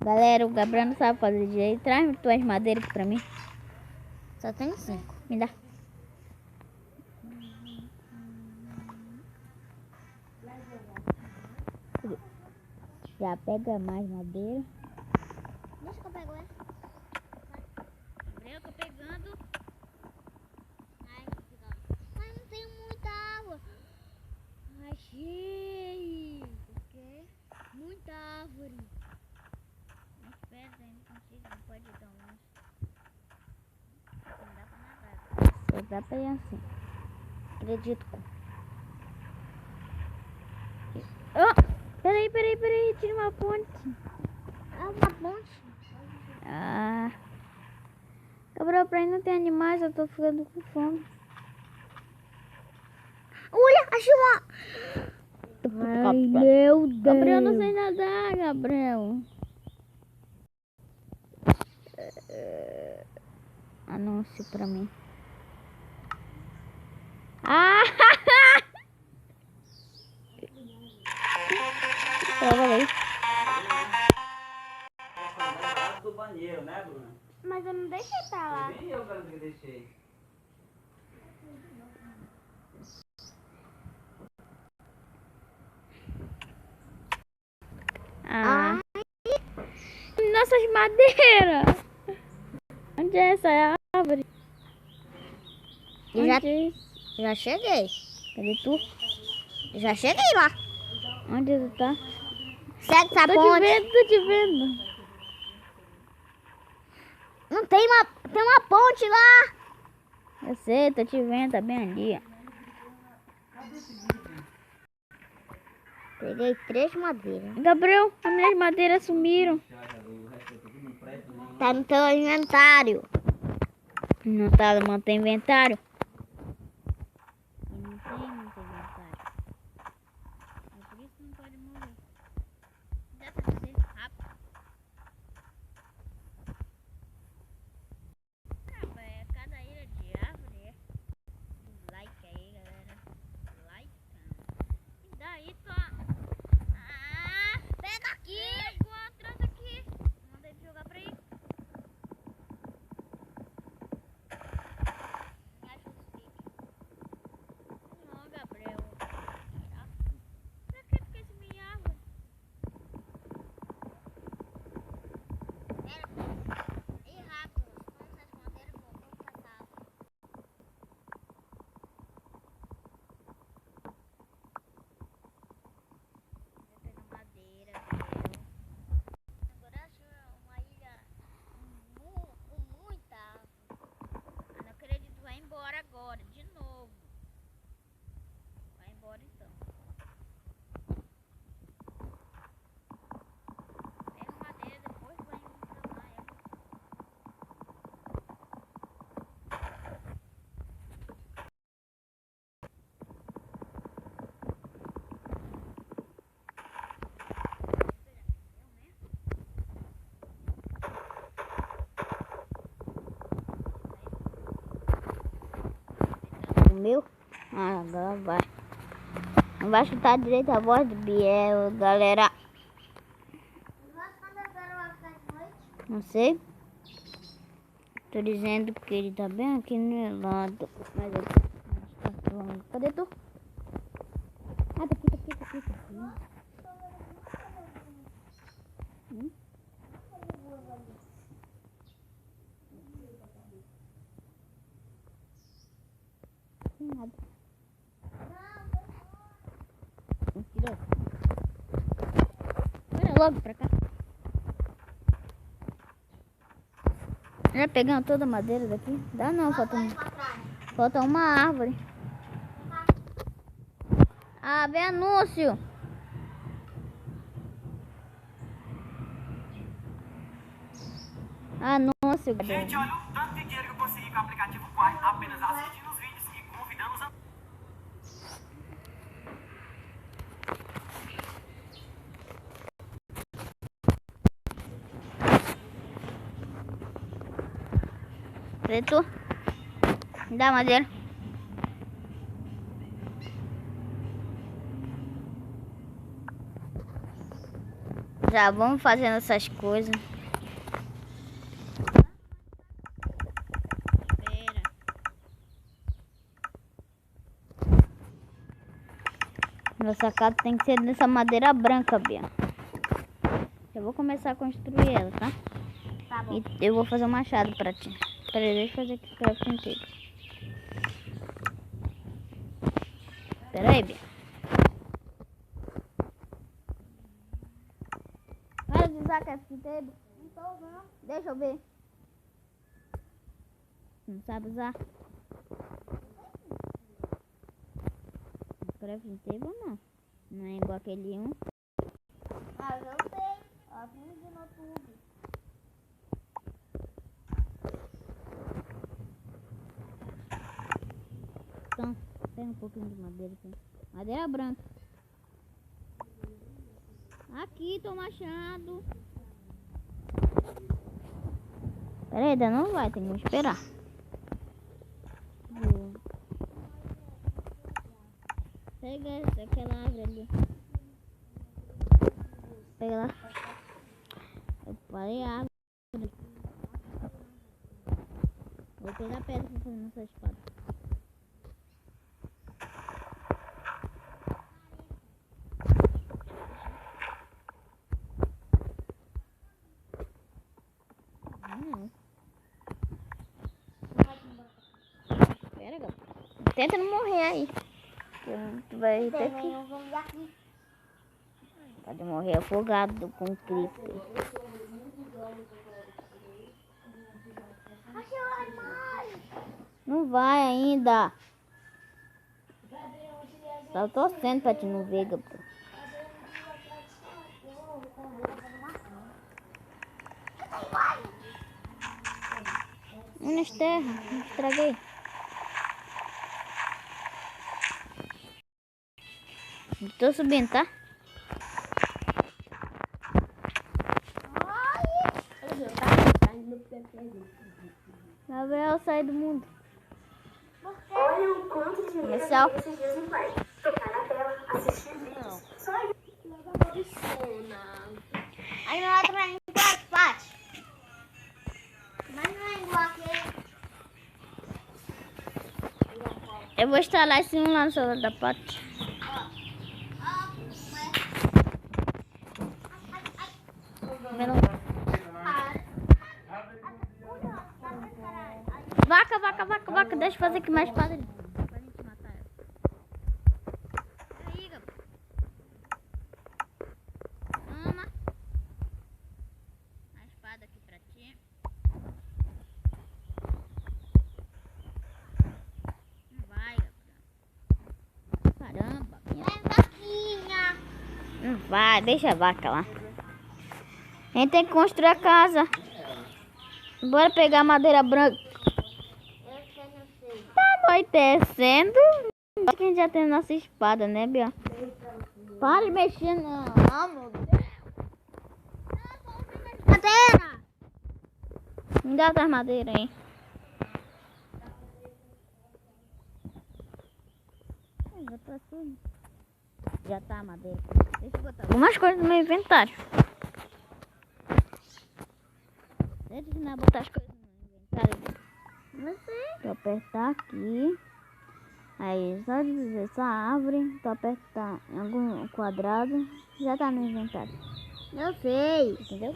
Galera, o Gabriel não sabe fazer direito. Traz tuas madeiras pra mim. Só tenho 5. Me dá. Já pega mais madeira. Deixa que eu pego essa. Gabriel, tô pegando. Ai, mas não tem muita água. Achei. O quê? Muita árvore. Mas espera, ainda consigo. Não pode ir tão longe. Não dá pra nadar. Só dá pra ir assim. Acredito. Peraí. Tira uma ponte. É uma ponte. Ah. Gabriel, pra aí não tem animais. Eu tô ficando com fome. Olha, achei uma... Ai, meu Deus. Gabriel, não sei nadar, Gabriel. Anúncio pra mim. Ah! Prova aí. Do banheiro, né, Bruna? Mas eu não deixei pra lá. Nem eu que deixei. Ah. Nossas madeiras. Onde é essa árvore? Eu já, Onde é isso? já cheguei. Cadê tu? Já cheguei lá. Onde tu tá? Segue essa Tô ponte. tô te vendo. Não tem uma ponte lá. Eu sei, tô te vendo, tá bem ali, ó. Peguei 3 madeiras. Gabriel, as minhas madeiras sumiram. Tá no teu inventário. Não tá, mantém inventário. E não tem inventário. É por isso que não pode morrer. Dá pra fazer rápido. É cada ilha de árvore, é. Like aí, galera. Like. E daí, só. Ah! Pega aqui. Pegou atrás aqui. Manda ele jogar pra aí. Me ajuda os cliques. Não, Gabriel. Pra que tu quer esse minha árvore? E rápido. Vamos as madeiras voltando pra casa. Vou pegar madeira, Gabriel. Agora acho uma ilha com muita árvore. Ah, não acredito. Vai embora agora, de novo. Vai embora então. Pega madeira, depois vai pra lá. O meu? Ah, agora vai. Não vai escutar direito a voz do Biel, galera. Não sei. Tô dizendo que ele tá bem aqui no lado. Mas ele tá longe. Cadê tu? Ah, tá aqui. Tem nada. Mentira. Olha logo pra cá. Já pegando toda a madeira daqui? Dá não, falta uma árvore. Ah, vem anúncio. Anúncio. Gente, olha o tanto de dinheiro que eu consegui com o aplicativo Quai apenas assistindo os vídeos e convidando os amigos. Preto. Me dá madeira. Já vamos fazendo essas coisas. Espera. Nossa casa tem que ser dessa madeira branca, Bia. Eu vou começar a construir ela, tá? Tá bom. E eu vou fazer um machado pra ti. Peraí, deixa eu fazer aqui o craft inteiro. Pera aí, Bia. Para de usar craft table. Não tô usando. Deixa eu ver. Não sabe usar? Craft table não. Não é igual aquele um. Mas eu sei. Ó, vídeo no YouTube. Então, tem um pouquinho de madeira aqui. Madeira branca. Aqui, tô machado. Pera aí, ainda não vai, tem que esperar. Pega aquela árvore ali. Pega lá. Eu parei a árvore. Vou pegar pedra pra fazer nossa espada. Não. Espera, gato. Tenta não morrer aí. Tu vai ter que... Tem um zumbi aqui. Pode morrer afogado com creeper. Achei o armário. Não vai ainda. Tá torcendo pra te não ver, Gabriel. Nas terras, não estraguei. Tô subindo, tá? Gabriel, sai do mundo. Olha o quanto de medo Esse é o... esses dias no quarto. Tocar na tela, assistir vídeos. Só Aí não é pra mim igual Paty. Mas não é igual aquele. Eu vou instalar esse um lá no celular da Paty. Vaca, vaca, vaca, vaca. Deixa eu fazer aqui mais espada ali. Pra gente matar ela. Aí, Gabriel. Toma. A espada aqui pra ti. Não vai, Gabriel. Caramba. Minha... Vaquinha. Não vai, deixa a vaca lá. A gente tem que construir a casa. Bora pegar madeira branca. Eu não sei. Tá anoitecendo. Só que a gente já tem nossa espada, né, Bia? Para de mexer, não. Ah, meu Deus. Madeira. Me dá outras madeiras aí. Já tá tudo. Já tá a madeira. Deixa eu botar algumas coisas no meu inventário. Deixa eu ensinar a botar as coisas no inventário. Não sei. Tu apertar aqui. Aí só dizer essa árvore. Tu apertar em algum quadrado. Já tá no inventário. Eu sei. Entendeu?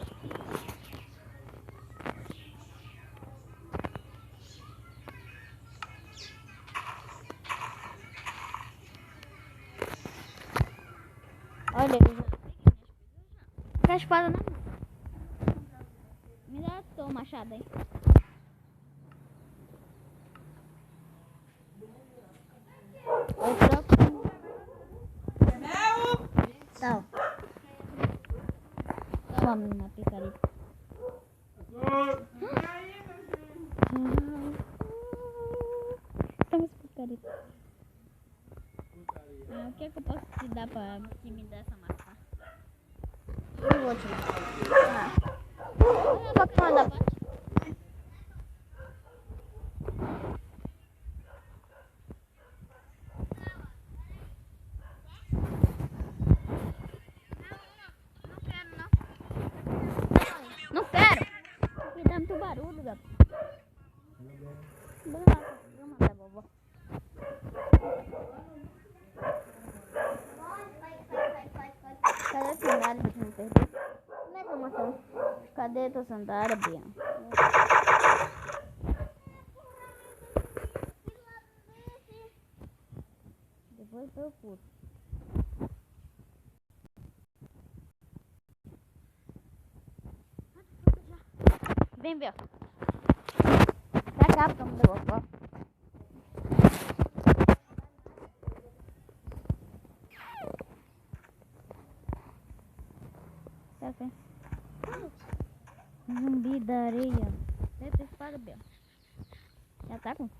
Olha, eu já peguei a espada na mão. Me dá o machado aí. Eu troco. Tá. Toma, menina picareta. Toma essa picareta. O que é que eu posso te dar pra te me dar essa maçã? Eu vou te dar. Eu vou te mandar. Não quero, não. o barulho, gato. Vamos lá, vamos lá, vovó. Cadê a sandália que não perdeu? Como é que eu mostrou? Cadê a tua sandália, Bia? Depois eu procuro. Vem, Bia. Pra cá, pra cama da vovó. Tá bem. Zumbi da areia. Deve ter espada, Bia. Já tá com fome?